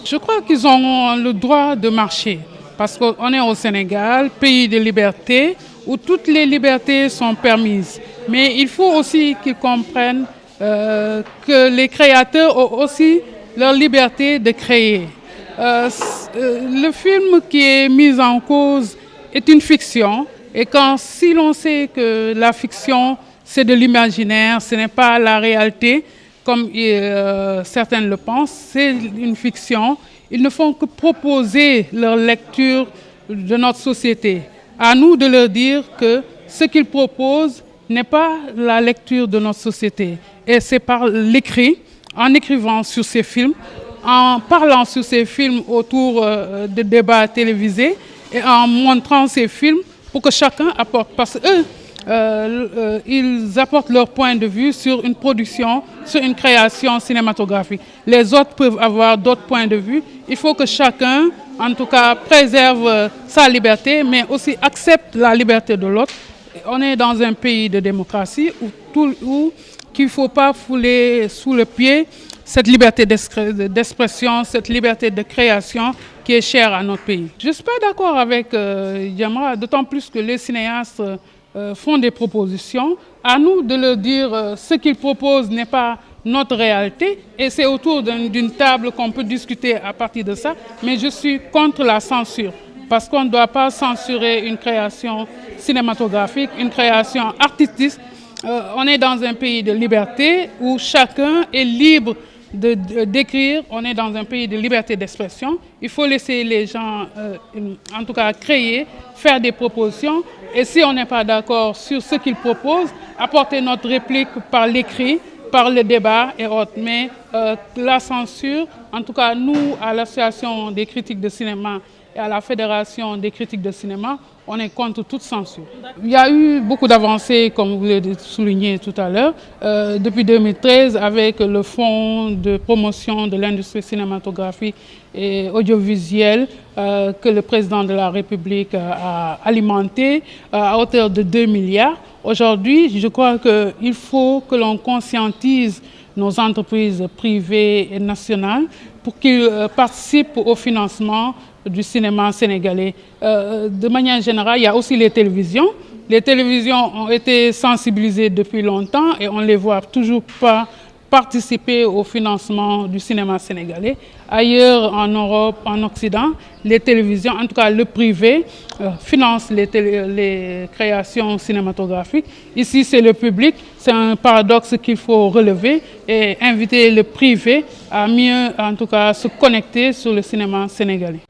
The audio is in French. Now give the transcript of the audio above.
Je crois qu'ils ont le droit de marcher parce qu'on est au Sénégal, pays de liberté, où toutes les libertés sont permises. Mais il faut aussi qu'ils comprennent que les créateurs ont aussi leur liberté de créer. Le film qui est mis en cause est une fiction et si l'on sait que la fiction c'est de l'imaginaire, ce n'est pas la réalité comme certains le pensent, c'est une fiction. Ils ne font que proposer leur lecture de notre société. À nous de leur dire que ce qu'ils proposent n'est pas la lecture de notre société. Et c'est par l'écrit, en écrivant sur ces films, en parlant sur ces films autour de débats télévisés et en montrant ces films pour que chacun apporte. Parce qu'eux, ils apportent leur point de vue sur une production, sur une création cinématographique. Les autres peuvent avoir d'autres points de vue. Il faut que chacun, en tout cas, préserve sa liberté, mais aussi accepte la liberté de l'autre. On est dans un pays de démocratie où qu'il ne faut pas fouler sous le pied cette liberté d'expression, cette liberté de création qui est chère à notre pays. Je ne suis pas d'accord avec Jamra, d'autant plus que les cinéastes font des propositions. À nous de leur dire ce qu'ils proposent n'est pas notre réalité et c'est autour d'une table qu'on peut discuter à partir de ça. Mais je suis contre la censure parce qu'on ne doit pas censurer une création cinématographique, une création artistique. On est dans un pays de liberté où chacun est libre d'écrire. On est dans un pays de liberté d'expression. Il faut laisser les gens, en tout cas, créer, faire des propositions. Et si on n'est pas d'accord sur ce qu'ils proposent, apporter notre réplique par l'écrit, par le débat et autres. Mais la censure, en tout cas, nous, à l'Association des critiques de cinéma et à la Fédération des critiques de cinéma, on est contre toute censure. Il y a eu beaucoup d'avancées, comme vous l'avez souligné tout à l'heure, depuis 2013 avec le Fonds de promotion de l'industrie cinématographique et audiovisuelle que le président de la République a alimenté à hauteur de 2 milliards. Aujourd'hui, je crois qu'il faut que l'on conscientise nos entreprises privées et nationales pour qu'ils participent au financement du cinéma sénégalais. De manière générale, il y a aussi les télévisions. Les télévisions ont été sensibilisées depuis longtemps et on ne les voit toujours pas participer au financement du cinéma sénégalais. Ailleurs, en Europe, en Occident, les télévisions, en tout cas le privé, finance les créations cinématographiques. Ici, c'est le public. C'est un paradoxe qu'il faut relever et inviter le privé à mieux, en tout cas, se connecter sur le cinéma sénégalais.